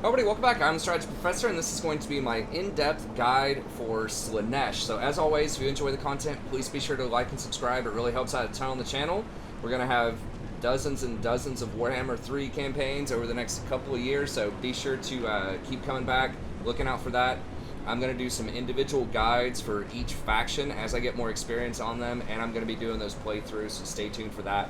Everybody, welcome back. I'm the Strategy Professor, and this is going to be my in-depth guide for Slaanesh. So as always, if you enjoy the content, please be sure to like and subscribe. It really helps out a ton on the channel. We're going to have dozens and dozens of Warhammer 3 campaigns over the next couple of years, so be sure to keep coming back, looking out for that. I'm going to do some individual guides for each faction as I get more experience on them, and I'm going to be doing those playthroughs, so stay tuned for that.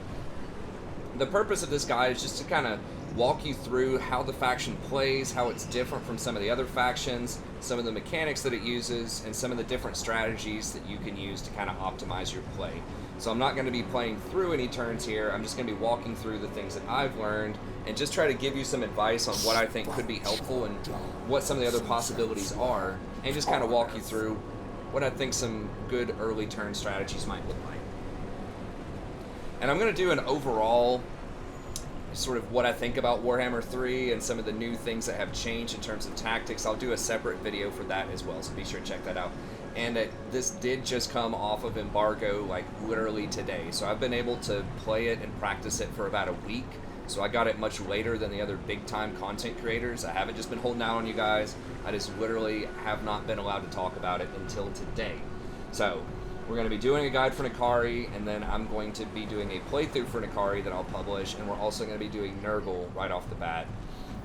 The purpose of this guide is just to kind of walk you through how the faction plays, how it's different from some of the other factions, some of the mechanics that it uses, and some of the different strategies that you can use to kind of optimize your play. So I'm not going to be playing through any turns here. I'm just going to be walking through the things that I've learned and just try to give you some advice on what I think could be helpful and what some of the other possibilities are, and just kind of walk you through what I think some good early turn strategies might look like. And I'm going to do an overall sort of what I think about Warhammer 3 and some of the new things that have changed in terms of tactics. I'll do a separate video for that as well, so be sure to check that out. And this did just come off of embargo, like literally today, so I've been able to play it and practice it for about a week. So I got it much later than the other big-time content creators. I haven't just been holding out on you guys. I just literally have not been allowed to talk about it until today. So we're going to be doing a guide for Nakari, and then I'm going to be doing a playthrough for Nakari that I'll publish, and we're also going to be doing Nurgle right off the bat.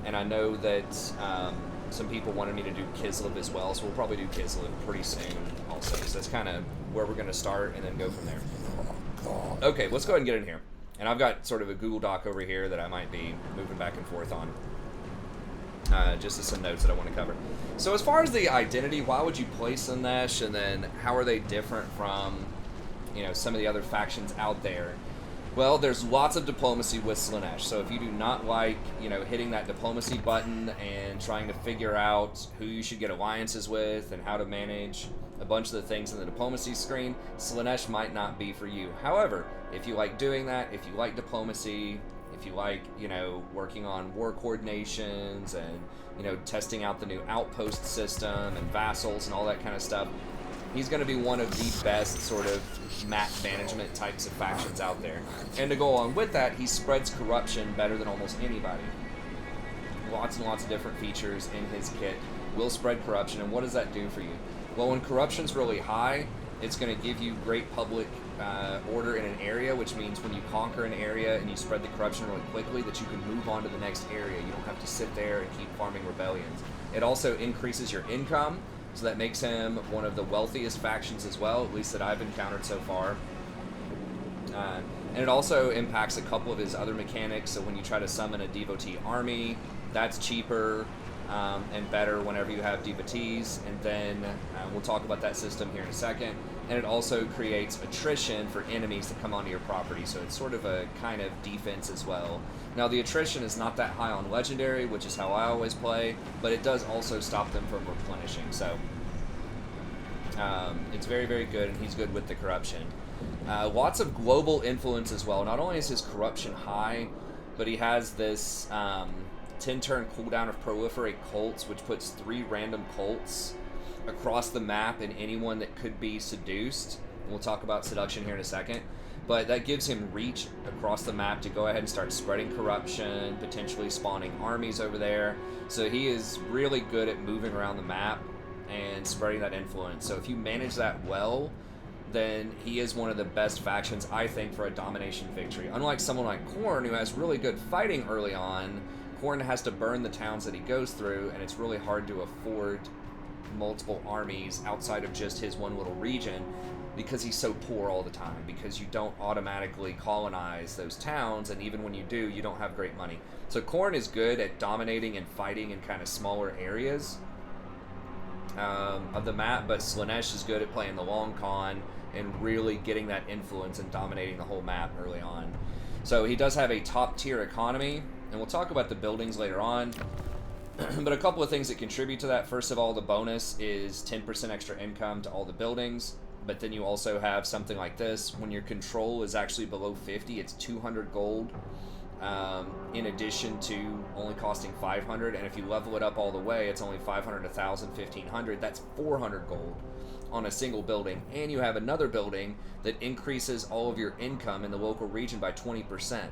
And I know that some people wanted me to do Kislev as well, so we'll probably do Kislev pretty soon also. So that's kind of where we're going to start and then go from there. Okay, let's go ahead and get in here. And I've got sort of a Google Doc over here that I might be moving back and forth on. Just as some notes that I want to cover. So as far as the identity, why would you play Slaanesh, and then how are they different from, you know, some of the other factions out there? Well, there's lots of diplomacy with Slaanesh. So if you do not like, you know, hitting that diplomacy button and trying to figure out who you should get alliances with and how to manage a bunch of the things in the diplomacy screen, Slaanesh might not be for you. However, if you like doing that, if you like diplomacy, if you like, you know, working on war coordinations and, you know, testing out the new outpost system and vassals and all that kind of stuff, he's going to be one of the best sort of map management types of factions out there. And to go along with that, he spreads corruption better than almost anybody. Lots and lots of different features in his kit will spread corruption. And what does that do for you? Well, when corruption's really high, it's going to give you great public order in an area, which means when you conquer an area and you spread the corruption really quickly, that you can move on to the next area. You don't have to sit there and keep farming rebellions. It also increases your income, so that makes him one of the wealthiest factions as well, at least that I've encountered so far. And it also impacts a couple of his other mechanics, so when you try to summon a devotee army, that's cheaper and better whenever you have devotees, and then we'll talk about that system here in a second. And it also creates attrition for enemies that come onto your property, so it's sort of a kind of defense as well. Now the attrition is not that high on Legendary, which is how I always play, but it does also stop them from replenishing, so it's very, very good, and he's good with the corruption. Lots of global influence as well. Not only is his corruption high, but he has this 10-turn cooldown of proliferate cults, which puts 3 random cults across the map and anyone that could be seduced. We'll talk about seduction here in a second. But that gives him reach across the map to go ahead and start spreading corruption, potentially spawning armies over there. So he is really good at moving around the map and spreading that influence. So if you manage that well, then he is one of the best factions, I think, for a domination victory. Unlike someone like Khorne, who has really good fighting early on, Khorne has to burn the towns that he goes through, and it's really hard to afford multiple armies outside of just his one little region because he's so poor all the time, because you don't automatically colonize those towns, and even when you do, you don't have great money. So Khorne is good at dominating and fighting in kind of smaller areas of the map, but Slaanesh is good at playing the long con and really getting that influence and dominating the whole map early on. So he does have a top tier economy, and we'll talk about the buildings later on. But a couple of things that contribute to that. First of all, the bonus is 10% extra income to all the buildings. But then you also have something like this. When your control is actually below 50, it's 200 gold. In addition to only costing 500. And if you level it up all the way, it's only 500, 1,000, 1,500. That's 400 gold on a single building. And you have another building that increases all of your income in the local region by 20%.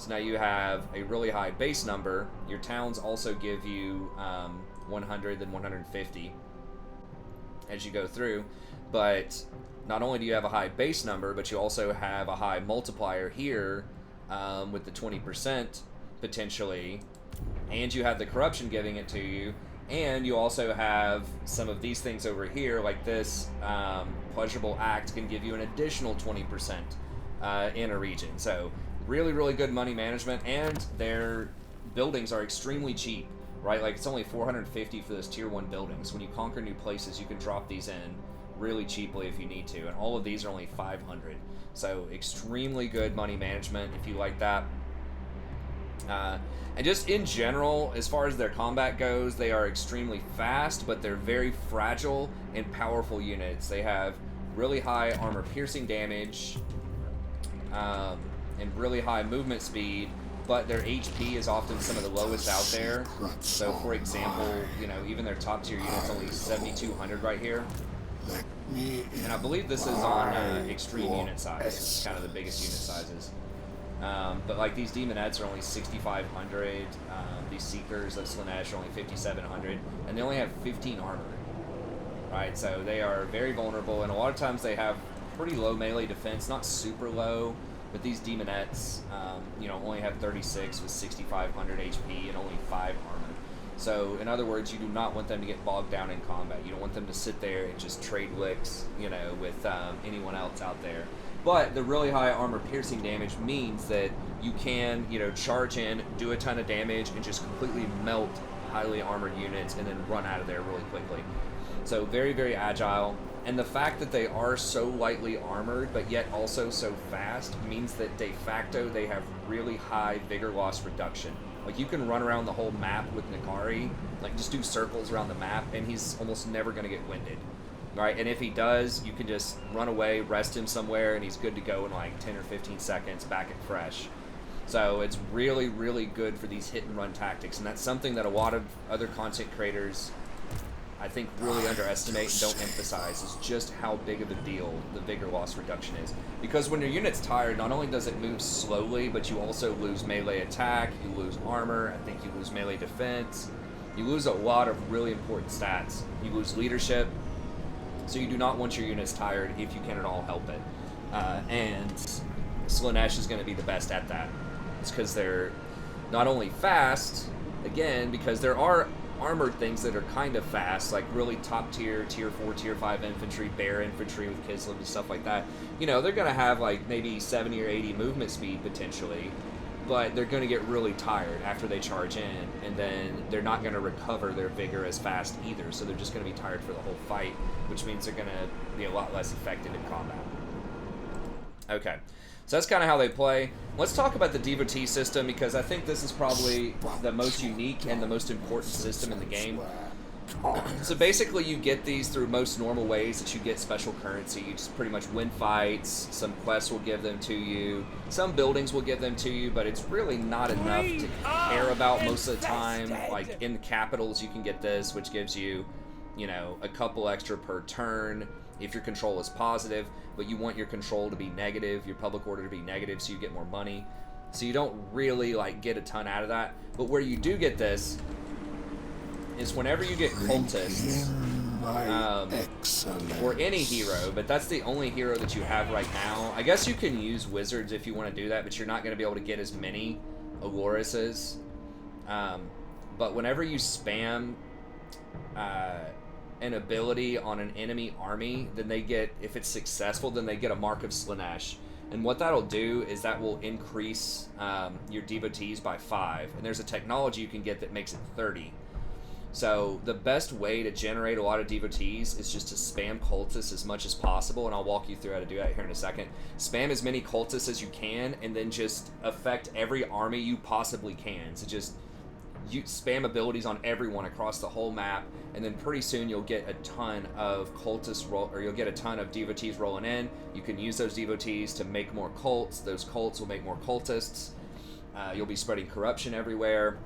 So now you have a really high base number. Your towns also give you 100, then 150 as you go through. But not only do you have a high base number, but you also have a high multiplier here with the 20% potentially. And you have the corruption giving it to you. And you also have some of these things over here, like this pleasurable act can give you an additional 20% in a region. So really, really good money management, and their buildings are extremely cheap, right? Like, it's only 450 for those tier 1 buildings. When you conquer new places, you can drop these in really cheaply if you need to, and all of these are only 500. So extremely good money management if you like that. And just in general, as far as their combat goes, they are extremely fast, but they're very fragile and powerful units. They have really high armor piercing damage and really high movement speed, but their HP is often some of the lowest out there. So, for example, you know, even their top tier unit's only 7,200 right here. And I believe this is on extreme unit size. It's kind of the biggest unit sizes. But like these demonettes are only 6,500. These seekers of Slaanesh are only 5,700, and they only have 15 armor. Right, so they are very vulnerable, and a lot of times they have pretty low melee defense, not super low. But these demonettes, you know, only have 36 with 6,500 HP and only 5 armor. So, in other words, you do not want them to get bogged down in combat. You don't want them to sit there and just trade licks, you know, with anyone else out there. But the really high armor piercing damage means that you can, you know, charge in, do a ton of damage, and just completely melt highly armored units and then run out of there really quickly. So very, very agile. And the fact that they are so lightly armored, but yet also so fast, means that de facto they have really high vigor loss reduction. Like, you can run around the whole map with Nikari, like just do circles around the map, and he's almost never going to get winded. Right, and if he does, you can just run away, rest him somewhere, and he's good to go in like 10 or 15 seconds, back and fresh. So it's really, really good for these hit-and-run tactics, and that's something that a lot of other content creators, I think, really underestimate and don't emphasize, is just how big of a deal the vigor loss reduction is. Because when your unit's tired, not only does it move slowly, but you also lose melee attack, you lose armor, I think you lose melee defense, you lose a lot of really important stats. You lose leadership. So you do not want your units tired if you can at all help it. And Slaanesh is going to be the best at that. It's because they're not only fast, again, because there are armored things that are kind of fast, like really top tier, tier 4, tier 5 infantry, bear infantry with Kislev and stuff like that. You know, they're going to have like maybe 70 or 80 movement speed potentially, but they're going to get really tired after they charge in, and then they're not going to recover their vigor as fast either, so they're just going to be tired for the whole fight, which means they're going to be a lot less effective in combat. Okay, so that's kind of how they play. Let's talk about the devotee system, because I think this is probably the most unique and the most important system in the game. So basically you get these through most normal ways that you get special currency. You just pretty much win fights, some quests will give them to you, some buildings will give them to you, but it's really not enough to care about most of the time. Like in the capitals you can get this, which gives you, you know, a couple extra per turn if your control is positive, but you want your control to be negative, your public order to be negative, so you get more money. So you don't really like get a ton out of that. But where you do get this is whenever you get cultists, or any hero, but that's the only hero that you have right now. I guess you can use wizards if you want to do that, but you're not going to be able to get as many Aloruses. But whenever you spam an ability on an enemy army, then they get, if it's successful, then they get a Mark of Slaanesh. And what that'll do is that will increase your devotees by 5. And there's a technology you can get that makes it 30. So the best way to generate a lot of devotees is just to spam cultists as much as possible, and I'll walk you through how to do that here in a second. Spam as many cultists as you can, and then just affect every army you possibly can. So just you spam abilities on everyone across the whole map, and then pretty soon you'll get a ton of cultists you'll get a ton of devotees rolling in. You can use those devotees to make more cults. Those cults will make more cultists. You'll be spreading corruption everywhere.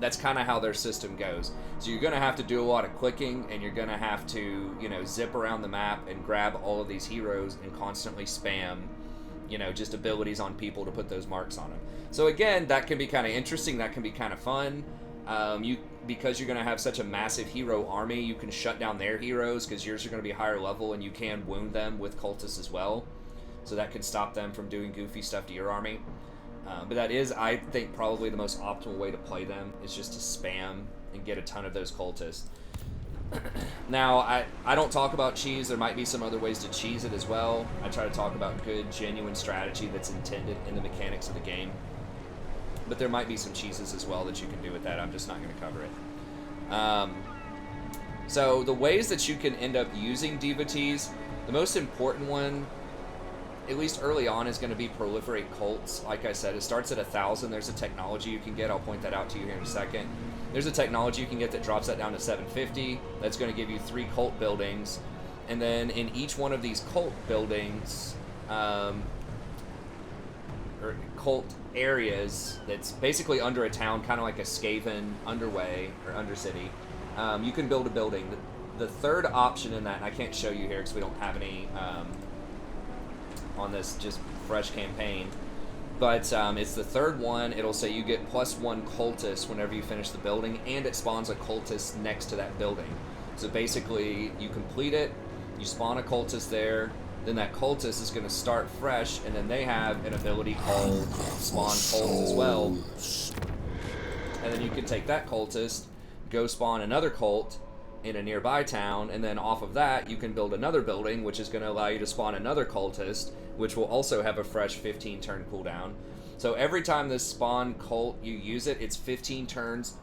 That's kind of how their system goes. So you're going to have to do a lot of clicking, and you're going to have to, you know, zip around the map and grab all of these heroes and constantly spam, just abilities on people to put those marks on them. So again, that can be kind of interesting. That can be kind of fun. Because you're going to have such a massive hero army, you can shut down their heroes because yours are going to be higher level, and you can wound them with cultists as well. So that can stop them from doing goofy stuff to your army. But that is, I think, probably the most optimal way to play them, is just to spam and get a ton of those cultists. Now, I don't talk about cheese. There might be some other ways to cheese it as well. I try to talk about good, genuine strategy that's intended in the mechanics of the game. But there might be some cheeses as well that you can do with that. I'm just not going to cover it. So the ways that you can end up using devotees, the most important one, at least early on, is going to be proliferate cults. Like I said, it starts at 1,000. There's a technology you can get. I'll point that out to you here in a second. There's a technology you can get that drops that down to 750. That's going to give you 3 cult buildings. And then in each one of these cult buildings, or cult areas that's basically under a town, kind of like a Skaven underway or undercity, you can build a building. The third option in that, and I can't show you here because we don't have any on this just fresh campaign, but it's the third one. It'll say you get +1 cultist whenever you finish the building, and it spawns a cultist next to that building. So basically, you complete it, you spawn a cultist there, then that cultist is going to start fresh, and then they have an ability called Spawn Cult as well. And then you can take that cultist, go spawn another cult in a nearby town, and then off of that, you can build another building, which is going to allow you to spawn another cultist, which will also have a fresh 15 turn cooldown. So every time this spawn cult, you use it, it's 15 turns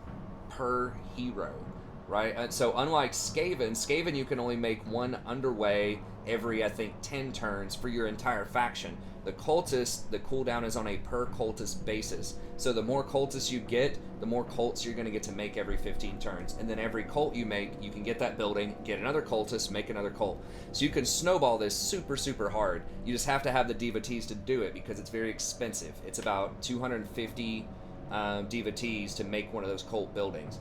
per hero, right? And so unlike Skaven you can only make one underway every, I think, 10 turns for your entire faction. The cultist, the cooldown is on a per cultist basis. So the more cultists you get, the more cults you're going to get to make every 15 turns. And then every cult you make, you can get that building, get another cultist, make another cult. So you can snowball this super, super hard. You just have to have the devotees to do it because it's very expensive. It's about 250 devotees to make one of those cult buildings.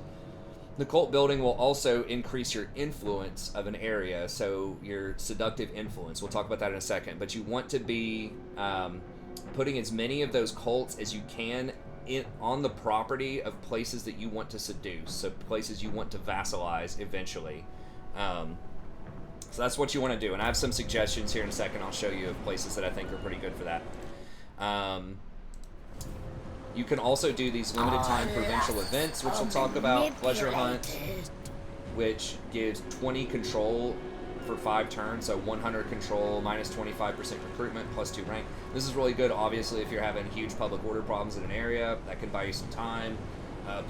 The cult building will also increase your influence of an area, so your seductive influence. We'll talk about that in a second. But you want to be putting as many of those cults as you can on the property of places that you want to seduce, so places you want to vassalize eventually. So that's what you want to do. And I have some suggestions here in a second. I'll show you of places that I think are pretty good for that. You can also do these limited time provincial events, which we'll talk about. Pleasure Hunt, which gives 20 control for 5 turns, so 100 control, minus 25% recruitment, plus 2 rank. This is really good, obviously, if you're having huge public order problems in an area. That can buy you some time.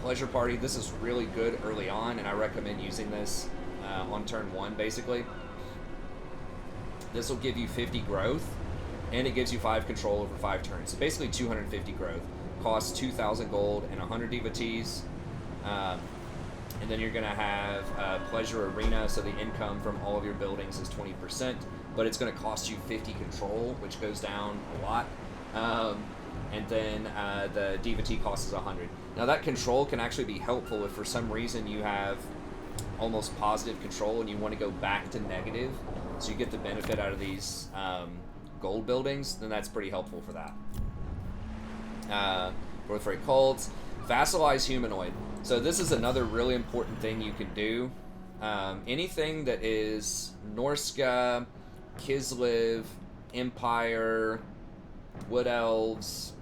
Pleasure Party, this is really good early on, and I recommend using this on turn 1, basically. This will give you 50 growth, and it gives you 5 control over 5 turns. So basically 250 growth. Costs 2,000 gold and 100 devotees. And then you're going to have Pleasure Arena, so the income from all of your buildings is 20%, but it's going to cost you 50 control, which goes down a lot. And then the devotee cost is 100. Now that control can actually be helpful if for some reason you have almost positive control and you want to go back to negative, so you get the benefit out of these gold buildings, then that's pretty helpful for that. Proliferate cults, vassalize humanoid. So this is another really important thing you can do. Anything that is Norska, Kislev, Empire, Wood Elves,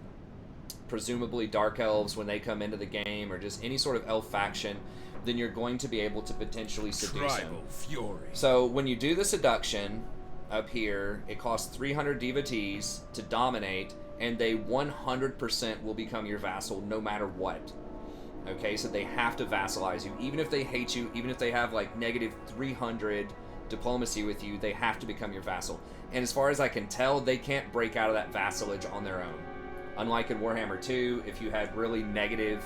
presumably Dark Elves when they come into the game, or just any sort of elf faction, then you're going to be able to potentially seduce them. Fury. So when you do the seduction up here, it costs 300 devotees to dominate, and they 100% will become your vassal no matter what. Okay, so they have to vassalize you. Even if they hate you, even if they have like negative 300 diplomacy with you, they have to become your vassal. And as far as I can tell, they can't break out of that vassalage on their own. Unlike in Warhammer 2, if you had really negative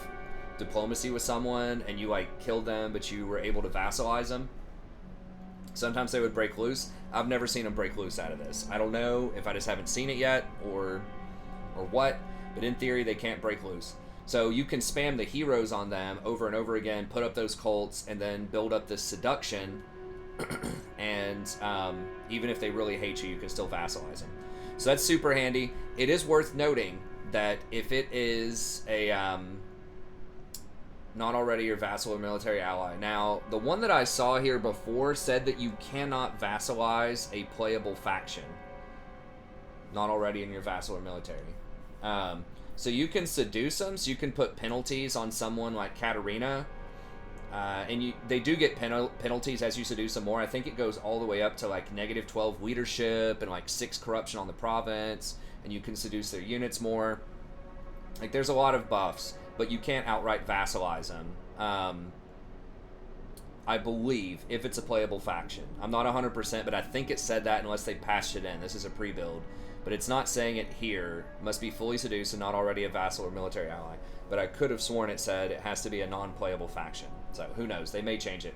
diplomacy with someone and you like killed them, but you were able to vassalize them, sometimes they would break loose. I've never seen them break loose out of this. I don't know if I just haven't seen it yet or what, but in theory they can't break loose. So you can spam the heroes on them over and over again, put up those cults, and then build up this seduction, and even if they really hate you, you can still vassalize them. So that's super handy. It is worth noting that if it is a not already your vassal or military ally. Now, the one that I saw here before said that you cannot vassalize a playable faction. Not already in your vassal or military. So you can seduce them, so you can put penalties on someone like Katarina. And they do get penalties as you seduce them more. I think it goes all the way up to like -12 leadership and like 6 corruption on the province. And you can seduce their units more. Like, there's a lot of buffs, but you can't outright vassalize them. I believe, if it's a playable faction. I'm not 100%, but I think it said that unless they patched it in. This is a pre-build. But it's not saying it here. Must be fully seduced and not already a vassal or military ally. But I could have sworn it said it has to be a non-playable faction. So, who knows? They may change it.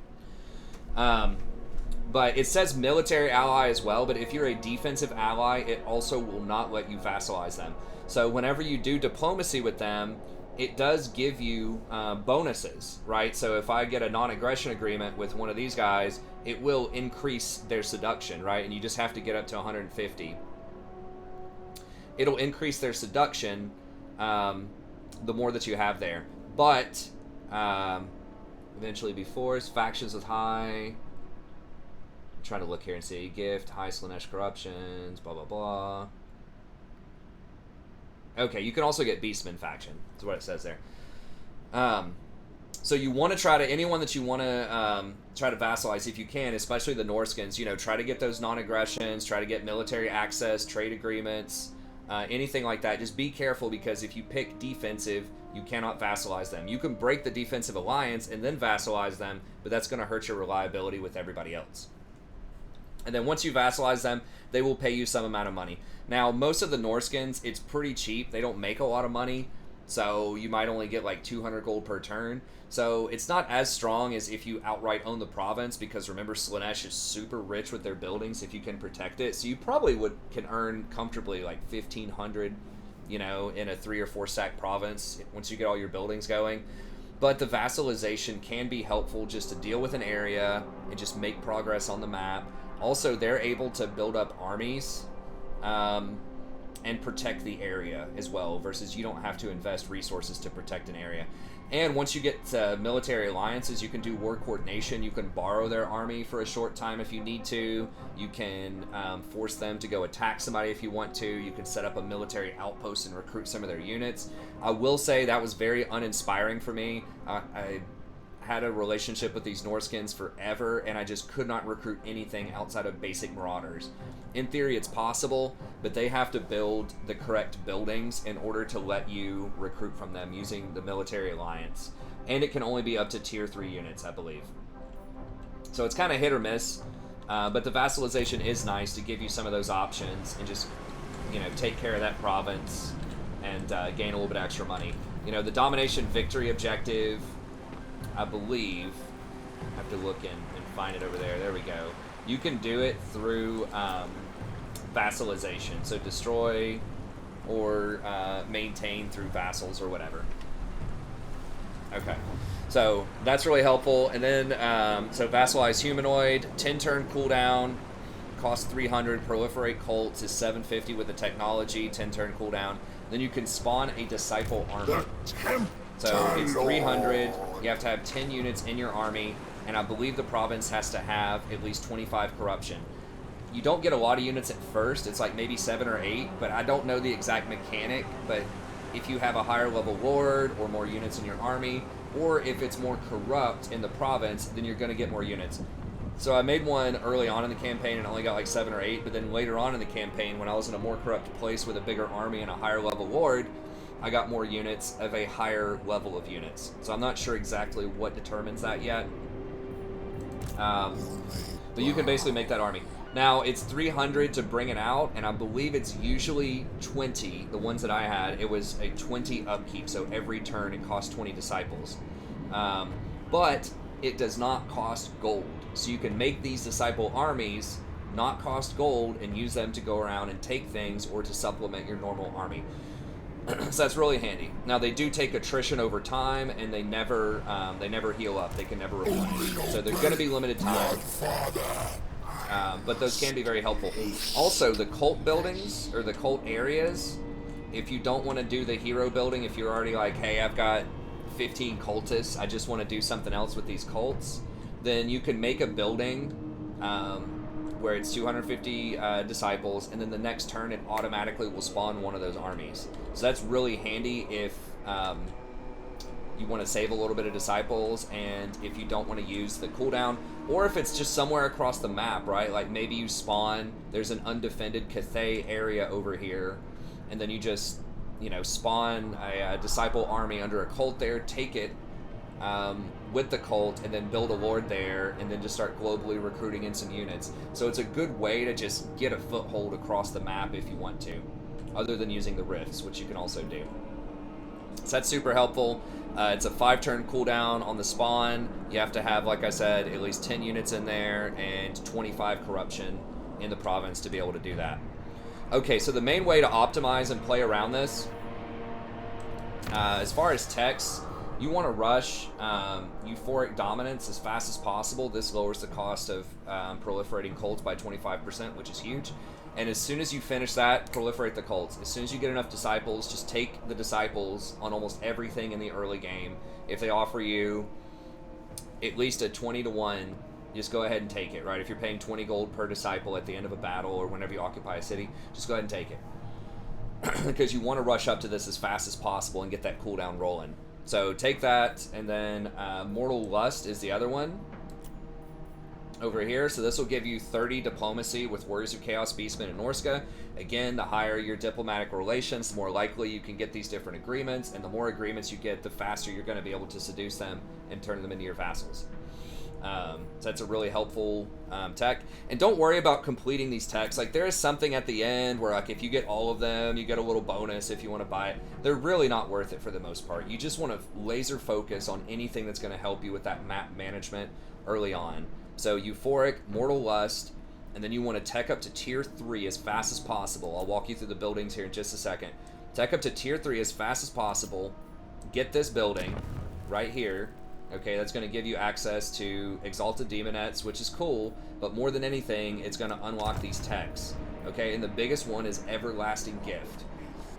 But it says military ally as well, but if you're a defensive ally, it also will not let you vassalize them. So whenever you do diplomacy with them, it does give you bonuses, right? So if I get a non-aggression agreement with one of these guys, it will increase their seduction, right? And you just have to get up to 150. It'll increase their seduction the more that you have there. But eventually be forced, factions with high... Trying to look here and see gift, high Slaanesh corruptions, blah blah blah. Okay, you can also get Beastman faction. That's what it says there. So you want to try to anyone that you want to try to vassalize if you can, especially the Norskins. You know, try to get those non-aggressions, try to get military access, trade agreements, anything like that. Just be careful because if you pick defensive, you cannot vassalize them. You can break the defensive alliance and then vassalize them, but that's going to hurt your reliability with everybody else. And then once you vassalize them, they will pay you some amount of money. Now, most of the Norskins, it's pretty cheap. They don't make a lot of money, so you might only get like 200 gold per turn. So it's not as strong as if you outright own the province, because remember, Slaanesh is super rich with their buildings if you can protect it. So you probably can earn comfortably like 1,500, you know, in a 3 or 4 stack province once you get all your buildings going. But the vassalization can be helpful just to deal with an area and just make progress on the map. Also, they're able to build up armies and protect the area as well, versus you don't have to invest resources to protect an area. And once you get military alliances, you can do war coordination. You can borrow their army for a short time if you need to. You can force them to go attack somebody if you want to. You can set up a military outpost and recruit some of their units. I will say that was very uninspiring for me. I had a relationship with these Norskins forever, and I just could not recruit anything outside of basic marauders. In theory, it's possible, but they have to build the correct buildings in order to let you recruit from them using the military alliance. And it can only be up to tier 3 units, I believe. So it's kind of hit or miss, but the vassalization is nice to give you some of those options and just, you know, take care of that province and gain a little bit extra money. You know, the domination victory objective, I believe, I have to look and find it over there. There we go. You can do it through vassalization. So destroy or maintain through vassals or whatever. Okay. So that's really helpful. And then, so vassalize humanoid, 10 turn cooldown, cost 300, proliferate cults is 750 with the technology, 10 turn cooldown. Then you can spawn a disciple army. So it's 300, you have to have 10 units in your army, and I believe the province has to have at least 25 corruption. You don't get a lot of units at first, it's like maybe 7 or 8, but I don't know the exact mechanic, but if you have a higher level lord or more units in your army, or if it's more corrupt in the province, then you're going to get more units. So I made one early on in the campaign and only got like 7 or 8, but then later on in the campaign, when I was in a more corrupt place with a bigger army and a higher level lord, I got more units of a higher level of units. So I'm not sure exactly what determines that yet. But you can basically make that army. Now, it's 300 to bring it out, and I believe it's usually 20. The ones that I had, it was a 20 upkeep, so every turn it costs 20 disciples. But it does not cost gold. So you can make these disciple armies not cost gold and use them to go around and take things or to supplement your normal army. So that's really handy. Now they do take attrition over time, and they never heal up. They can never replenish. So they're going to be limited time. But those can be very helpful. Also, the cult buildings, or the cult areas, if you don't want to do the hero building, if you're already like, hey, I've got 15 cultists, I just want to do something else with these cults, then you can make a building where it's 250 disciples, and then the next turn it automatically will spawn one of those armies. So that's really handy if you want to save a little bit of disciples, and if you don't want to use the cooldown, or if it's just somewhere across the map, right? Like maybe you spawn, there's an undefended Cathay area over here, and then you just, you know, spawn a disciple army under a cult there, take it with the cult, and then build a lord there, and then just start globally recruiting in some units. So it's a good way to just get a foothold across the map if you want to, other than using the rifts, which you can also do. So that's super helpful. It's a 5-turn cooldown on the spawn. You have to have, like I said, at least 10 units in there and 25 corruption in the province to be able to do that. Okay, so the main way to optimize and play around this, as far as techs, you want to rush euphoric dominance as fast as possible. This lowers the cost of proliferating cults by 25%, which is huge. And as soon as you finish that, proliferate the cults. As soon as you get enough disciples, just take the disciples on almost everything in the early game. If they offer you at least a 20-to-1, just go ahead and take it, right? If you're paying 20 gold per disciple at the end of a battle or whenever you occupy a city, just go ahead and take it. Because you want to rush up to this as fast as possible and get that cooldown rolling. So take that, and then Mortal Lust is the other one over here. So this will give you 30 diplomacy with Warriors of Chaos, Beastmen, and Norska. Again, the higher your diplomatic relations, the more likely you can get these different agreements, and the more agreements you get, the faster you're going to be able to seduce them and turn them into your vassals. So that's a really helpful tech. And don't worry about completing these techs. Like, there is something at the end where, like, if you get all of them, you get a little bonus if you want to buy it. They're really not worth it for the most part. You just want to laser focus on anything that's going to help you with that map management early on. So Euphoric, Mortal Lust, and then you want to tech up to tier 3 as fast as possible. I'll walk you through the buildings here in just a second. Tech up to tier 3 as fast as possible. Get this building right here. Okay, that's going to give you access to Exalted Demonettes, which is cool, but more than anything, it's going to unlock these techs. Okay, and the biggest one is Everlasting Gift.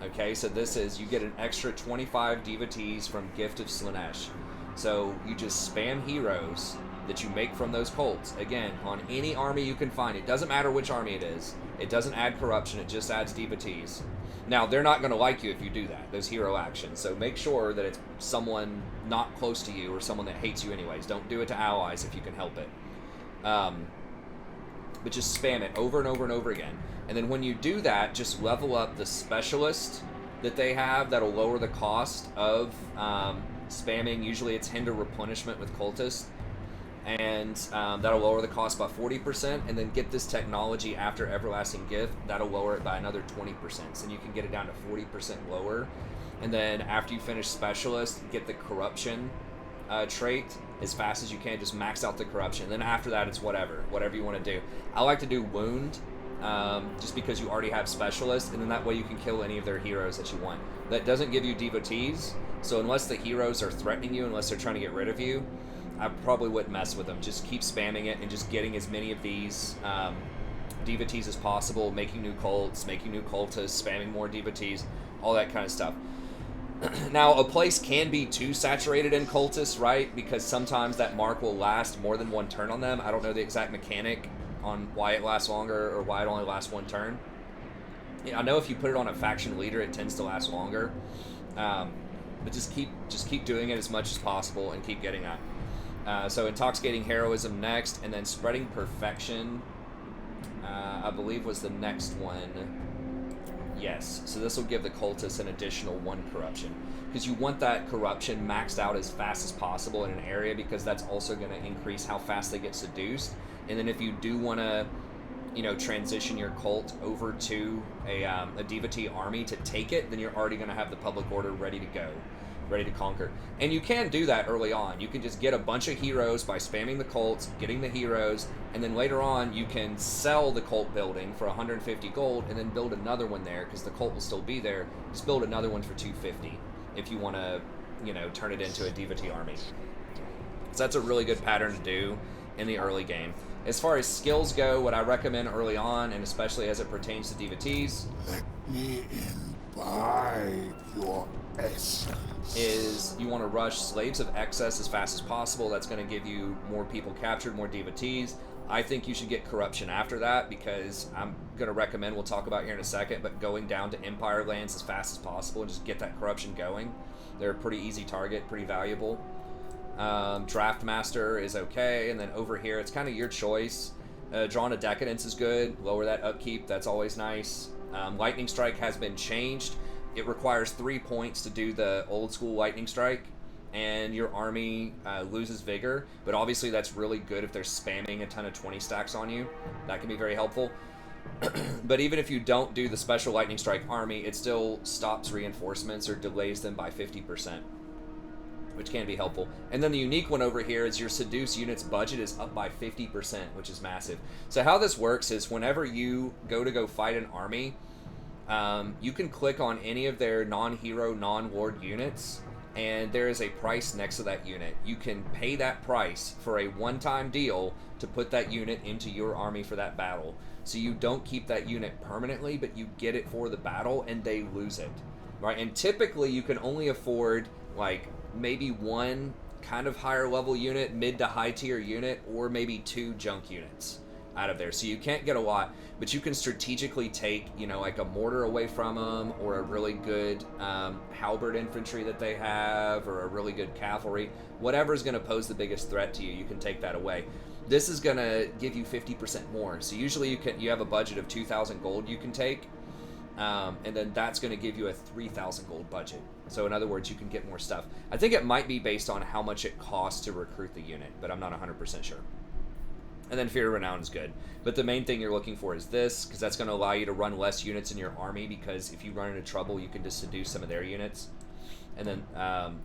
Okay, so this is, you get an extra 25 devotees from Gift of Slaanesh. So you just spam heroes that you make from those cults, again, on any army you can find. It doesn't matter which army it is. It doesn't add corruption, it just adds devotees. Now, they're not going to like you if you do that, those hero actions, so make sure that it's someone not close to you or someone that hates you anyways. Don't do it to allies if you can help it. But just spam it over and over and over again. And then when you do that, just level up the specialist that they have that'll lower the cost of spamming. Usually it's hinder replenishment with cultists. And that'll lower the cost by 40%, and then get this technology after Everlasting Gift, that'll lower it by another 20%, so you can get it down to 40% lower. And then after you finish Specialist, get the Corruption trait as fast as you can, just max out the Corruption. And then after that, it's whatever you want to do. I like to do Wound, just because you already have Specialist, and then that way you can kill any of their heroes that you want. That doesn't give you devotees, so unless the heroes are threatening you, unless they're trying to get rid of you, I probably wouldn't mess with them. Just keep spamming it and just getting as many of these devotees as possible, making new cults, making new cultists, spamming more devotees, all that kind of stuff. Now, a place can be too saturated in cultists, right? Because sometimes that mark will last more than one turn on them. I don't know the exact mechanic on why it lasts longer or why it only lasts one turn. I know if you put it on a faction leader, it tends to last longer. But just keep doing it as much as possible and keep getting that. So Intoxicating Heroism next, and then Spreading Perfection, I believe was the next one. Yes, so this will give the cultists an additional 1 corruption. Because you want that corruption maxed out as fast as possible in an area, because that's also going to increase how fast they get seduced. And then if you do want to, transition your cult over to a devotee army to take it, then you're already going to have the public order ready to go. Ready to conquer. And you can do that early on. You can just get a bunch of heroes by spamming the cults, getting the heroes, and then later on you can sell the cult building for 150 gold and then build another one there, because the cult will still be there. Just build another one for 250 if you want to, turn it into a devotee army. So that's a really good pattern to do. in the early game. As far as skills go, what I recommend early on, and especially as it pertains to devotees, let me imbibe your essence. Is you want to rush Slaves of Excess as fast as possible. That's going to give you more people captured, more devotees. I think you should get Corruption after that, because I'm going to recommend, we'll talk about here in a second, but going down to Empire lands as fast as possible and just get that Corruption going. They're a pretty easy target, pretty valuable. Draft Master is okay, and then over here it's kind of your choice. Drawn to Decadence is good. Lower that upkeep, that's always nice. Lightning Strike has been changed. It requires 3 points to do the old school Lightning Strike, and your army loses vigor, but obviously that's really good if they're spamming a ton of 20 stacks on you. That can be very helpful. But even if you don't do the special Lightning Strike army, it still stops reinforcements or delays them by 50%, which can be helpful. And then the unique one over here is your Seduce unit's budget is up by 50%, which is massive. So how this works is whenever you go fight an army, you can click on any of their non-hero, non-lord units, and there is a price next to that unit. You can pay that price for a one-time deal to put that unit into your army for that battle. So you don't keep that unit permanently, but you get it for the battle, and they lose it, right? And typically you can only afford like maybe one kind of higher level unit, mid to high tier unit, or maybe 2 junk units out of there. So you can't get a lot, but you can strategically take, you know, like a mortar away from them, or a really good halberd infantry that they have, or a really good cavalry. Whatever is going to pose the biggest threat to you, you can take that away. This is going to give you 50% more. So usually you have a budget of 2,000 gold you can take, and then that's going to give you a 3,000 gold budget. So in other words, you can get more stuff. I think it might be based on how much it costs to recruit the unit, but I'm not 100% sure. And then Fear of Renown is good. But the main thing you're looking for is this, because that's going to allow you to run less units in your army, because if you run into trouble, you can just seduce some of their units. And then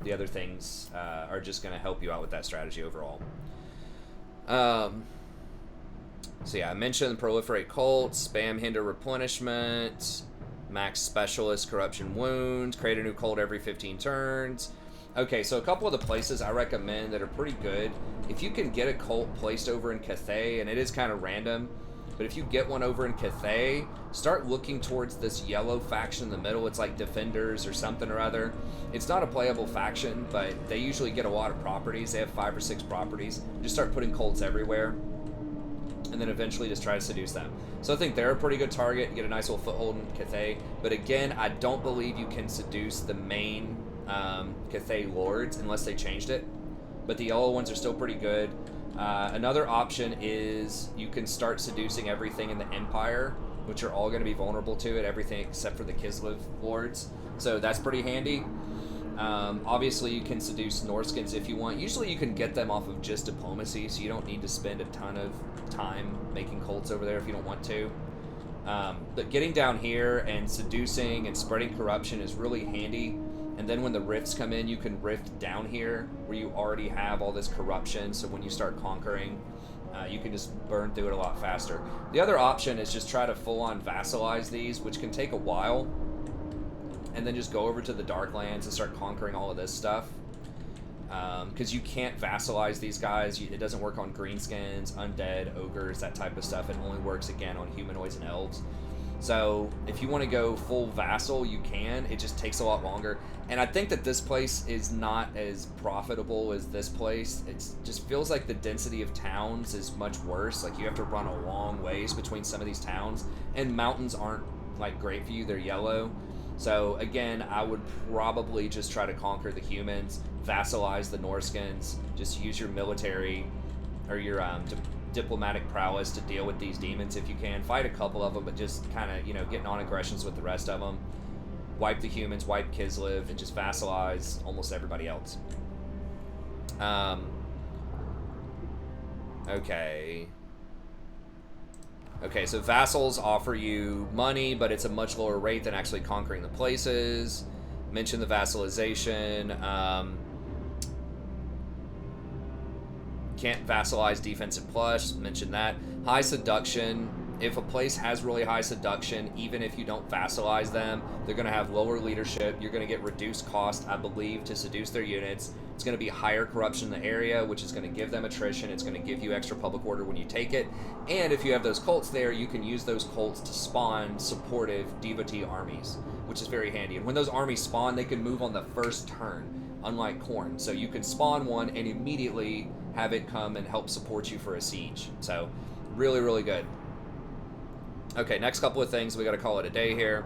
the other things are just going to help you out with that strategy overall. So yeah, I mentioned Proliferate Cults, Spam Hinder Replenishment, Max Specialist Corruption Wounds, create a new cult every 15 turns. Okay, so a couple of the places I recommend that are pretty good, if you can get a cult placed over in Cathay, and it is kind of random, but if you get one over in Cathay, start looking towards this yellow faction in the middle. It's like Defenders or something or other. It's not a playable faction, but they usually get a lot of properties. They have 5 or 6 properties. Just start putting cults everywhere, and then eventually just try to seduce them. So I think they're a pretty good target and get a nice little foothold in Cathay. But again, I don't believe you can seduce the main Cathay Lords unless they changed it. But the yellow ones are still pretty good. Another option is you can start seducing everything in the Empire, which are all going to be vulnerable to it, everything except for the Kislev Lords. So that's pretty handy. Obviously, you can seduce Norskins if you want. Usually you can get them off of just diplomacy, so you don't need to spend a ton of time making cults over there if you don't want to. But getting down here and seducing and spreading corruption is really handy. And then when the rifts come in, you can rift down here where you already have all this corruption, so when you start conquering, you can just burn through it a lot faster. The other option is just try to full-on vassalize these, which can take a while, and then just go over to the Darklands and start conquering all of this stuff. Because you can't vassalize these guys. It doesn't work on greenskins, undead, ogres, that type of stuff. It only works, again, on humanoids and elves. So if you want to go full vassal, you can. It just takes a lot longer. And I think that this place is not as profitable as this place. It just feels like the density of towns is much worse. Like, you have to run a long ways between some of these towns. And mountains aren't, like, great for you. They're yellow. So, again, I would probably just try to conquer the humans, vassalize the Norskins, just use your military or your diplomatic prowess to deal with these demons if you can. Fight a couple of them, but just kind of, you know, get non-aggressions with the rest of them. Wipe the humans, wipe Kislev, and just vassalize almost everybody else. Okay. Okay, so vassals offer you money, but it's a much lower rate than actually conquering the places. Mention the vassalization. Can't vassalize defensive plus. Mention that. High seduction. If a place has really high seduction, even if you don't vassalize them, they're going to have lower leadership. You're going to get reduced cost, I believe, to seduce their units. It's It's going to be higher corruption in the area, which is going to give them attrition. It's going to give you extra public order when you take it. And if you have those cults there, you can use those cults to spawn supportive devotee armies, which is very handy. And when those armies spawn, they can move on the first turn, unlike Khorne. So you can spawn one and immediately have it come and help support you for a siege. So really, really good. Okay, next couple of things. We got to call it a day here.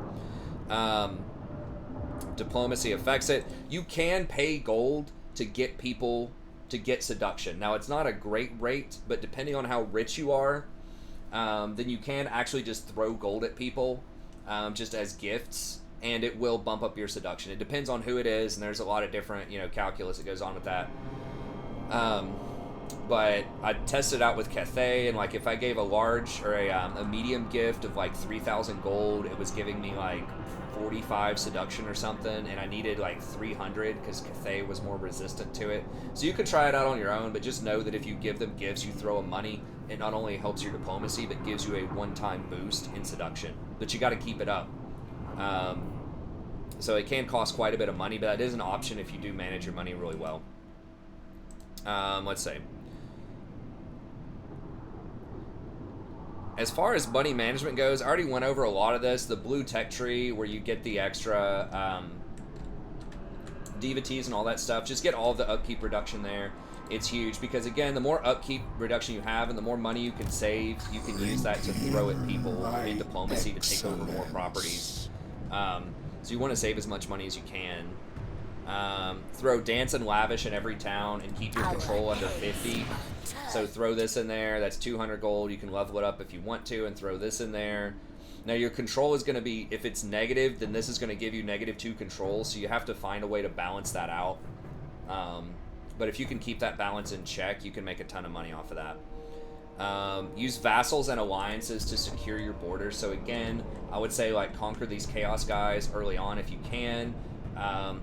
Diplomacy affects it. You can pay gold to get people to get seduction. Now, it's not a great rate, but depending on how rich you are, then you can actually just throw gold at people just as gifts, and it will bump up your seduction. It depends on who it is, and there's a lot of different, calculus that goes on with that. But I tested out with Cathay, and like if I gave a large or a medium gift of like 3,000 gold, it was giving me like 45 seduction or something, and I needed like 300 because Cathay was more resistant to it. So you could try it out on your own, but just know that if you give them gifts, you throw them money, it not only helps your diplomacy, but gives you a one-time boost in seduction. But you got to keep it up. So it can cost quite a bit of money, but that is an option if you do manage your money really well. Let's see. As far as money management goes, I already went over a lot of this. The blue tech tree, where you get the extra devotees and all that stuff, just get all of the upkeep reduction there. It's huge because, again, the more upkeep reduction you have and the more money you can save, you can use that to throw at people in diplomacy to take over more properties. So you want to save as much money as you can. Throw Dance and Lavish in every town and keep your control under 50. So throw this in there. That's 200 gold. You can level it up if you want to and throw this in there. Now your control is going to be, if it's negative, then this is going to give you -2 control. So you have to find a way to balance that out. But if you can keep that balance in check, you can make a ton of money off of that. Use vassals and alliances to secure your borders. So again, I would say like conquer these chaos guys early on if you can.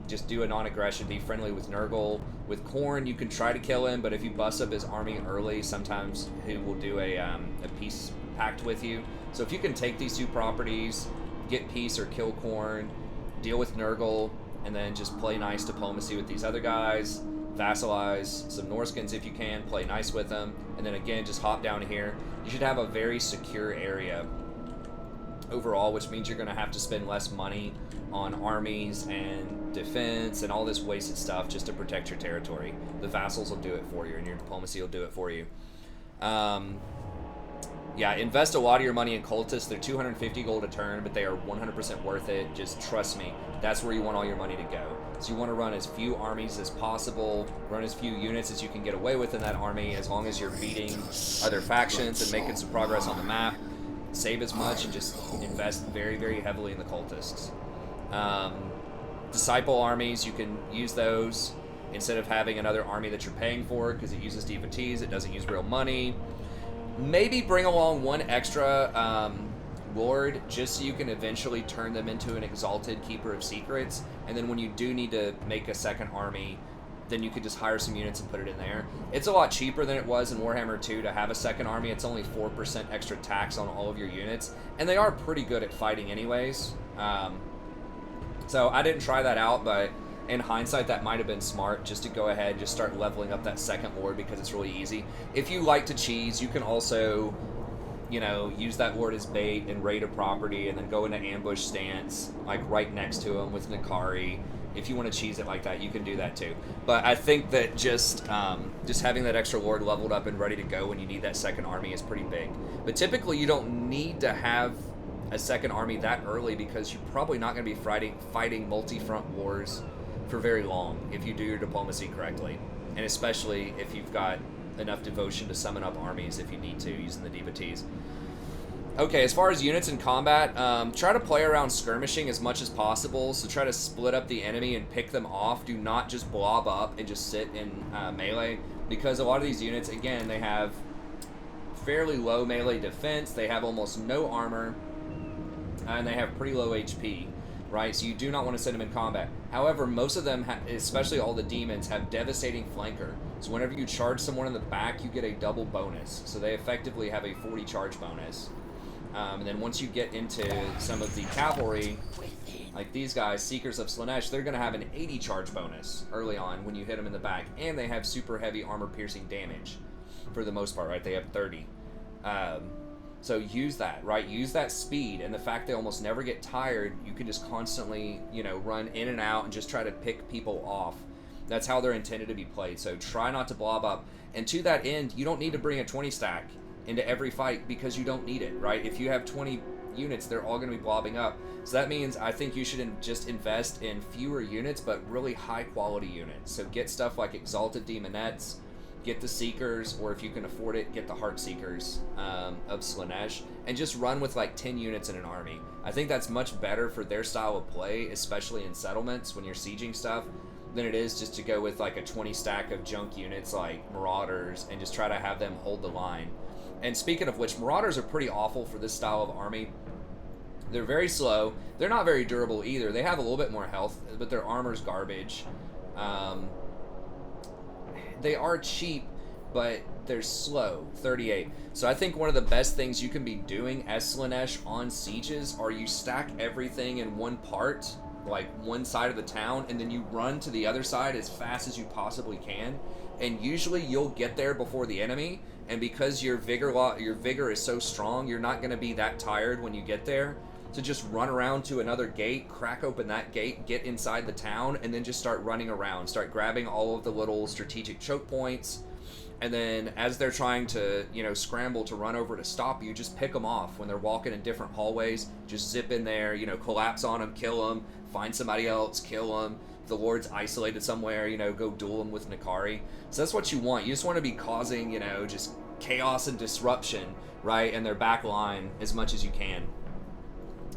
Just do a non-aggression, be friendly with Nurgle. With Khorne, you can try to kill him, but if you bust up his army early, sometimes he will do a peace pact with you. So if you can take these two properties, get peace or kill Khorne, deal with Nurgle, and then just play nice diplomacy with these other guys, vassalize some Norskins if you can, play nice with them, and then again, just hop down here. You should have a very secure area overall, which means you're going to have to spend less money on armies and defense and all this wasted stuff just to protect your territory. The vassals will do it for you, and your diplomacy will do it for you. Yeah, invest a lot of your money in cultists. They're 250 gold a turn, but they are 100% worth it. Just trust me. That's where you want all your money to go. So you want to run as few armies as possible, run as few units as you can get away with in that army, as long as you're beating other factions and making some progress on the map. Save as much and just invest very, very heavily in the cultists. Disciple armies, you can use those instead of having another army that you're paying for, because it uses devotees, it doesn't use real money. Maybe bring along one extra lord, just so you can eventually turn them into an exalted keeper of secrets, and then when you do need to make a second army, then you could just hire some units and put it in there. It's a lot cheaper than it was in Warhammer 2 to have a second army. It's only 4% extra tax on all of your units, and they are pretty good at fighting anyways. So I didn't try that out, but in hindsight, that might have been smart, just to go ahead and just start leveling up that second lord, because it's really easy. If you like to cheese, you can also, use that lord as bait and raid a property and then go into ambush stance, like right next to him with Nakari. If you want to cheese it like that, you can do that too. But I think that just having that extra lord leveled up and ready to go when you need that second army is pretty big. But typically, you don't need to have a second army that early, because you're probably not going to be fighting multi-front wars for very long if you do your diplomacy correctly, and especially if you've got enough devotion to summon up armies if you need to, using the devotees. Okay, as far as units in combat, try to play around skirmishing as much as possible, so try to split up the enemy and pick them off. Do not just blob up and just sit in melee, because a lot of these units, again, they have fairly low melee defense, they have almost no armor, and they have pretty low HP. Right, so you do not want to send them in combat. However, most of them, especially all the demons, have devastating flanker. So whenever you charge someone in the back, you get a double bonus. So they effectively have a 40 charge bonus. And then once you get into some of the cavalry, like these guys, Seekers of Slaanesh, they're going to have an 80 charge bonus early on when you hit them in the back. And they have super heavy armor-piercing damage for the most part, right? They have 30. So use that, right? Use that speed, and the fact they almost never get tired, you can just constantly, you know, run in and out and just try to pick people off. That's how they're intended to be played. So try not to blob up. And to that end, you don't need to bring a 20 stack into every fight because you don't need it, right? If you have 20 units, they're all going to be blobbing up. So that means I think you should just invest in fewer units, but really high quality units. So get stuff like Exalted Demonettes, get the Seekers, or if you can afford it, get the Heart Seekers of Slaanesh, and just run with like 10 units in an army. I think that's much better for their style of play, especially in settlements when you're sieging stuff, than it is just to go with like a 20 stack of junk units like Marauders and just try to have them hold the line. And speaking of which, Marauders are pretty awful for this style of army. They're very slow. They're not very durable either. They have a little bit more health, but their armor's garbage. They are cheap, but they're slow, 38. So I think one of the best things you can be doing as Slaanesh on sieges are you stack everything in one part, like one side of the town, and then you run to the other side as fast as you possibly can. And usually you'll get there before the enemy, and because your vigor is so strong, you're not going to be that tired when you get there. So just run around to another gate, crack open that gate, get inside the town, and then just start running around. Start grabbing all of the little strategic choke points, and then as they're trying to, you know, scramble to run over to stop you, just pick them off when they're walking in different hallways. Just zip in there, you know, collapse on them, kill them, find somebody else, kill them. If the Lord's isolated somewhere, you know, go duel them with Nakari. So that's what you want. You just want to be causing, you know, just chaos and disruption, right, in their back line as much as you can.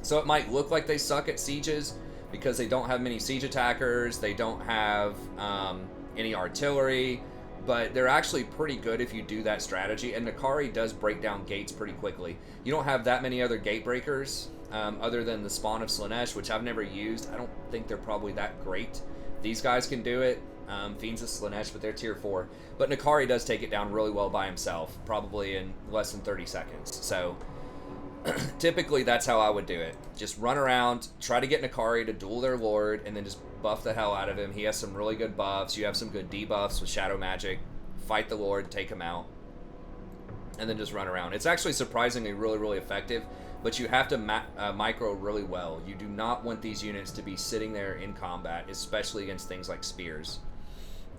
So it might look like they suck at sieges because they don't have many siege attackers, they don't have any artillery, but they're actually pretty good if you do that strategy. And Nakari does break down gates pretty quickly. You don't have that many other gate breakers other than the Spawn of Slaanesh, which I've never used. I don't think they're probably that great. These guys can do it, Fiends of Slaanesh, but they're tier 4. But Nakari does take it down really well by himself, probably in less than 30 seconds. So typically that's how I would do it. Just run around, try to get Nakari to duel their lord, and then just buff the hell out of him. He has some really good buffs. You have some good debuffs with shadow magic. Fight the lord, take him out, and then just run around. It's actually surprisingly really effective, but you have to micro really well. You do not want these units to be sitting there in combat, especially against things like spears.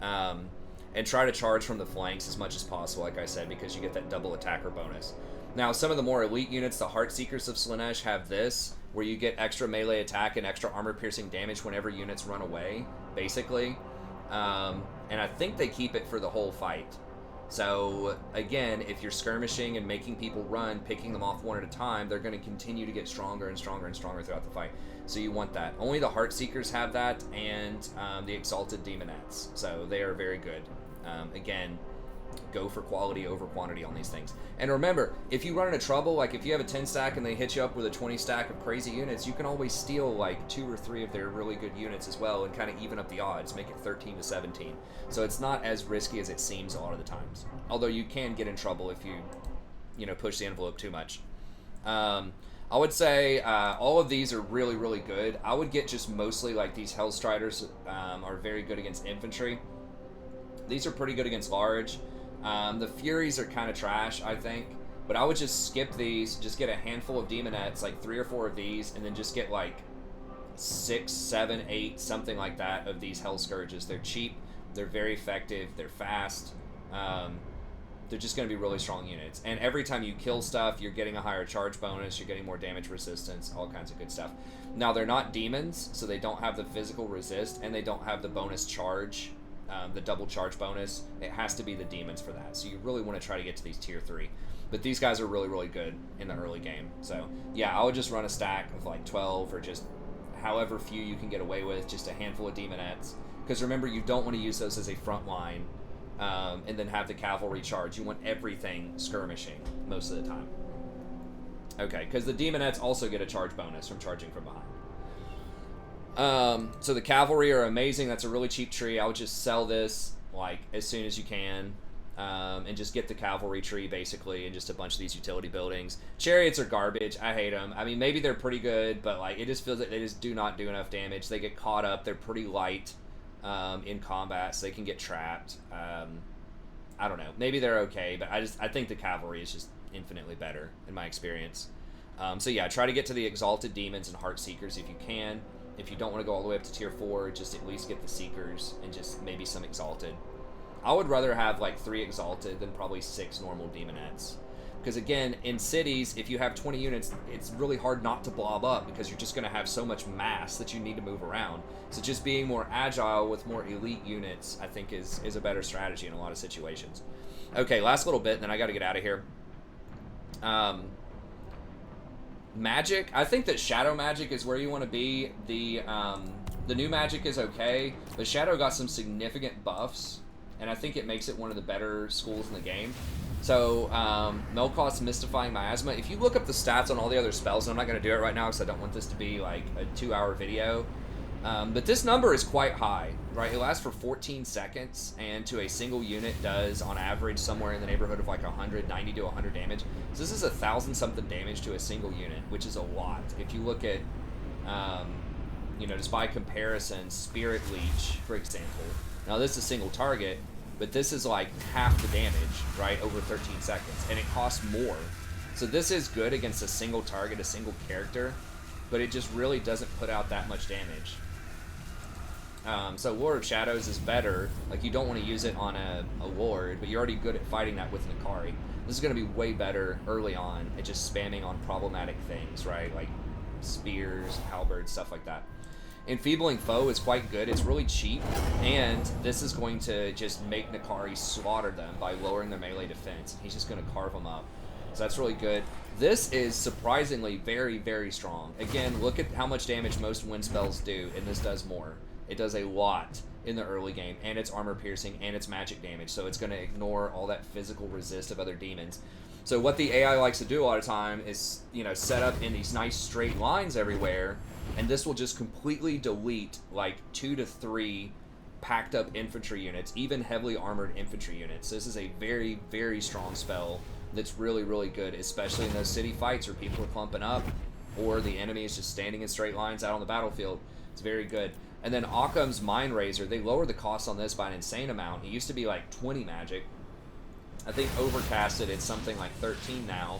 And try to charge from the flanks as much as possible, like I said, because you get that double attacker bonus. Now, some of the more elite units, the Heart Seekers of Slaanesh, have this, where you get extra melee attack and extra armor-piercing damage whenever units run away, basically. And I think they keep it for the whole fight. So, again, if you're skirmishing and making people run, picking them off one at a time, they're going to continue to get stronger and stronger and stronger throughout the fight. So you want that. Only the Heart Seekers have that, and the Exalted Demonettes. So they are very good. Again, go for quality over quantity on these things. And remember, if you run into trouble, like if you have a 10 stack and they hit you up with a 20 stack of crazy units, you can always steal like 2 or 3 of their really good units as well and kind of even up the odds, make it 13 to 17. So it's not as risky as it seems a lot of the times. Although you can get in trouble if you know, push the envelope too much. I would say all of these are really good. I would get just mostly like these Hellstriders are very good against infantry. These are pretty good against large. The Furies are kind of trash, I think. But I would just skip these, just get a handful of Demonettes, like 3 or 4 of these, and then just get like 6, 7, 8, something like that of these Hell Scourges. They're cheap, they're very effective, they're fast. They're just going to be really strong units. And every time you kill stuff, you're getting a higher charge bonus, you're getting more damage resistance, all kinds of good stuff. Now, they're not demons, so they don't have the physical resist, and they don't have the bonus charge. The double charge bonus, it has to be the demons for that. So you really want to try to get to these tier 3. But these guys are really good in the early game. So yeah, I would just run a stack of like 12 or just however few you can get away with, just a handful of demonettes. Because remember, you don't want to use those as a front line and then have the cavalry charge. You want everything skirmishing most of the time. Okay, because the demonettes also get a charge bonus from charging from behind. So the cavalry are amazing. That's a really cheap tree. I would just sell this like as soon as you can. and just get the cavalry tree basically, and just a bunch of these utility buildings. Chariots are garbage. I hate them. I mean, maybe they're pretty good, but like it just feels like they just do not do enough damage. They get caught up. They're pretty light in combat, so they can get trapped. I don't know. Maybe they're okay, but I think the cavalry is just infinitely better in my experience. So yeah, try to get to the Exalted Demons and Heart Seekers if you can. If you don't want to go all the way up to tier 4, just at least get the Seekers and just maybe some Exalted. I would rather have like 3 Exalted than probably 6 normal Demonettes. Because again, in cities, if you have 20 units, it's really hard not to blob up because you're just going to have so much mass that you need to move around. So just being more agile with more elite units, I think is a better strategy in a lot of situations. Okay, last little bit, then I got to get out of here. Magic, I think that Shadow Magic is where you want to be. The new Magic is okay, but Shadow got some significant buffs, and I think it makes it one of the better schools in the game. So, Melkoth's Mystifying Miasma. If you look up the stats on all the other spells, and I'm not going to do it right now because I don't want this to be like a 2-hour video, but this number is quite high, right? It lasts for 14 seconds, and to a single unit does, on average, somewhere in the neighborhood of like 190 to 100 damage. So this is 1,000-something damage to a single unit, which is a lot. If you look at, just by comparison, Spirit Leech, for example. Now this is a single target, but this is like half the damage, right, over 13 seconds, and it costs more. So this is good against a single target, a single character, but it just really doesn't put out that much damage. So Lord of Shadows is better. Like, you don't want to use it on a Lord, but you're already good at fighting that with N'Kari. This is going to be way better early on at just spamming on problematic things, right, like spears, halberds, stuff like that. Enfeebling Foe is quite good. It's really cheap, and this is going to just make N'Kari slaughter them by lowering their melee defense. He's just going to carve them up. So that's really good. This is surprisingly very, very strong. Again, look at how much damage most wind spells do, and this does more. It does a lot in the early game, and it's armor piercing, and it's magic damage, so it's going to ignore all that physical resist of other demons. So what the AI likes to do a lot of time is, set up in these nice straight lines everywhere, and this will just completely delete like 2 to 3 packed up infantry units, even heavily armored infantry units. This is a very, very strong spell that's really, really good, especially in those city fights where people are clumping up or the enemy is just standing in straight lines out on the battlefield. It's very good. And then Occam's Mind Razor, they lowered the cost on this by an insane amount. It used to be like 20 magic. I think overcasted, it's something like 13 now,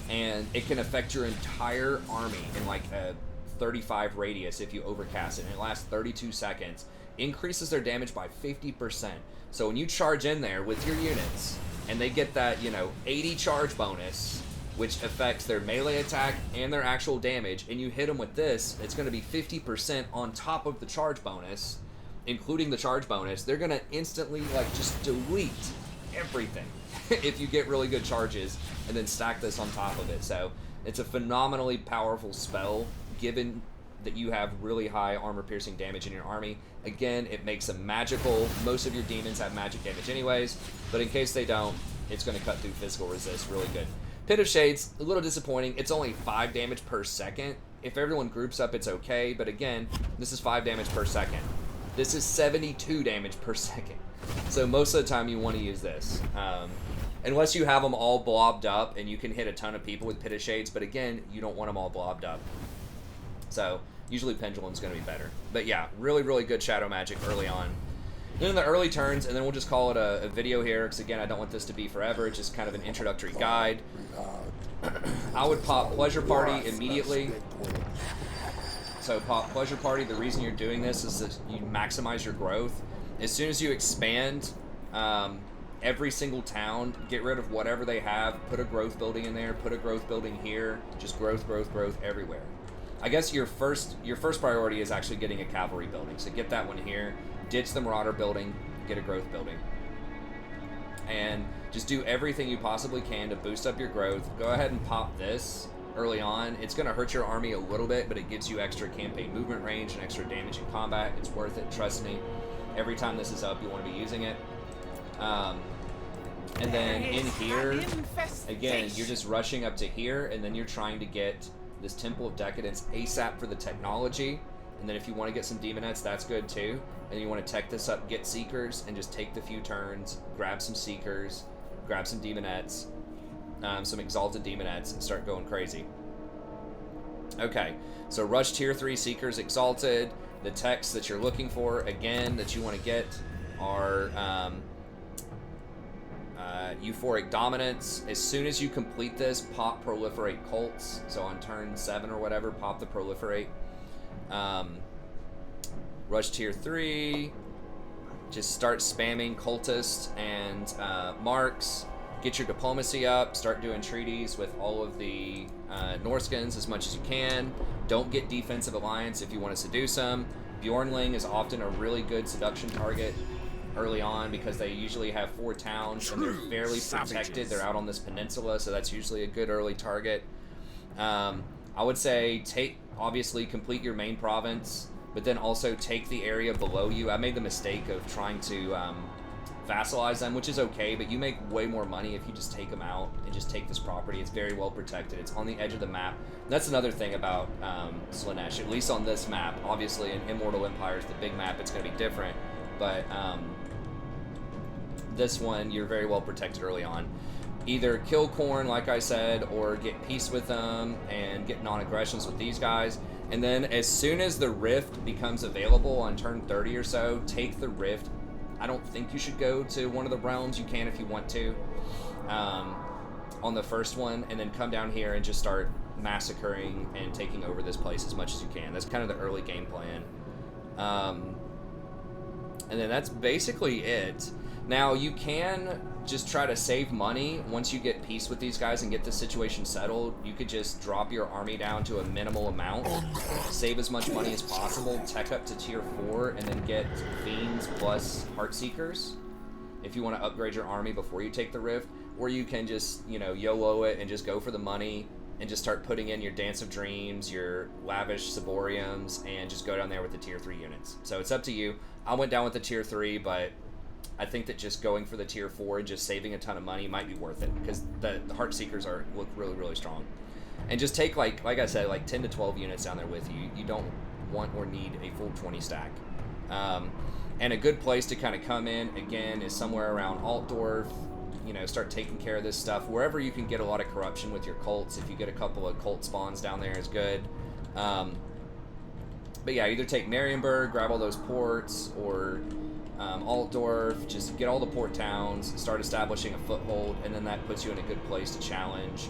and it can affect your entire army in like a 35 radius if you overcast it, and it lasts 32 seconds. Increases their damage by 50%. So when you charge in there with your units, and they get that, 80 charge bonus, which affects their melee attack and their actual damage, and you hit them with this, it's going to be 50% on top of the charge bonus, including the charge bonus. They're going to instantly, just delete everything if you get really good charges and then stack this on top of it. So it's a phenomenally powerful spell, given that you have really high armor piercing damage in your army. Again, it makes them magical. Most of your demons have magic damage anyways, but in case they don't, it's going to cut through physical resist really good. Pit of Shades, a little disappointing. It's only 5 damage per second. If everyone groups up, it's okay, but again, this is 5 damage per second. This is 72 damage per second. So most of the time you want to use this. Unless you have them all blobbed up and you can hit a ton of people with Pit of Shades, but again, you don't want them all blobbed up. So usually Pendulum's going to be better. But yeah, really, really good Shadow Magic early on. Then in the early turns, and then we'll just call it a video here, because again, I don't want this to be forever. It's just kind of an introductory guide. I would pop Pleasure Party immediately. So pop Pleasure Party, the reason you're doing this is that you maximize your growth. As soon as you expand every single town, get rid of whatever they have, put a growth building in there, put a growth building here, just growth, growth, growth everywhere. I guess your first priority is actually getting a cavalry building, so get that one here. Ditch the Marauder building, get a growth building. And just do everything you possibly can to boost up your growth. Go ahead and pop this early on. It's going to hurt your army a little bit, but it gives you extra campaign movement range and extra damage in combat. It's worth it, trust me. Every time this is up, you want to be using it. And then in here, again, you're just rushing up to here, and then you're trying to get this Temple of Decadence ASAP for the technology. And then if you want to get some demonettes, that's good too. And you want to tech this up, get seekers, and just take the few turns, grab some seekers, grab some demonettes, some exalted demonettes, and start going crazy. Okay, so rush tier 3 seekers exalted. The techs that you're looking for, again, that you want to get are euphoric dominance. As soon as you complete this, pop proliferate cults. So on turn 7 or whatever, pop the proliferate. Rush tier 3. Just start spamming cultists and marks. Get your diplomacy up. Start doing treaties with all of the Norskins as much as you can. Don't get defensive alliance if you want to seduce them. Bjornling is often a really good seduction target early on because they usually have 4 towns and they're fairly protected. They're out on this peninsula, so that's usually a good early target. I would say obviously complete your main province, but then also take the area below you. I made the mistake of trying to vassalize them, which is okay, but you make way more money if you just take them out and just take this property. It's very well protected. It's on the edge of the map. And that's another thing about Slaanesh, at least on this map. Obviously in Immortal Empires, the big map, it's going to be different, but this one, you're very well protected early on. Either kill Khorne, like I said, or get peace with them and get non-aggressions with these guys. And then as soon as the Rift becomes available on turn 30 or so, take the Rift. I don't think you should go to one of the realms. You can if you want to on the first one, and then come down here and just start massacring and taking over this place as much as you can. That's kind of the early game plan. And then that's basically it. Now, you can just try to save money once you get peace with these guys and get the situation settled. You could just drop your army down to a minimal amount, save as much money as possible, tech up to tier 4, and then get Fiends plus Heartseekers if you want to upgrade your army before you take the Rift. Or you can just, YOLO it and just go for the money and just start putting in your Dance of Dreams, your Lavish Ciboriums, and just go down there with the tier 3 units. So it's up to you. I went down with the tier 3, but I think that just going for the tier 4 and just saving a ton of money might be worth it, because the Heartseekers look really, really strong. And just take, like I said, like 10 to 12 units down there with you. You don't want or need a full 20 stack. And a good place to kind of come in, again, is somewhere around Altdorf. Start taking care of this stuff. Wherever you can get a lot of corruption with your cults, if you get a couple of cult spawns down there is good. But yeah, either take Marienburg, grab all those ports, or Altdorf, just get all the port towns, start establishing a foothold, and then that puts you in a good place to challenge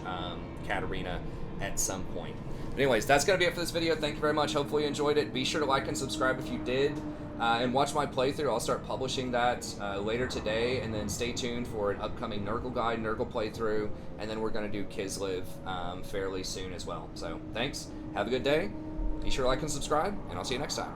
Katarina at some point. But anyways, that's going to be it for this video. Thank you very much. Hopefully you enjoyed it. Be sure to like and subscribe if you did. And watch my playthrough. I'll start publishing that later today, and then stay tuned for an upcoming Nurgle guide, Nurgle playthrough, and then we're going to do Kislev fairly soon as well. So thanks, have a good day, be sure to like and subscribe, and I'll see you next time.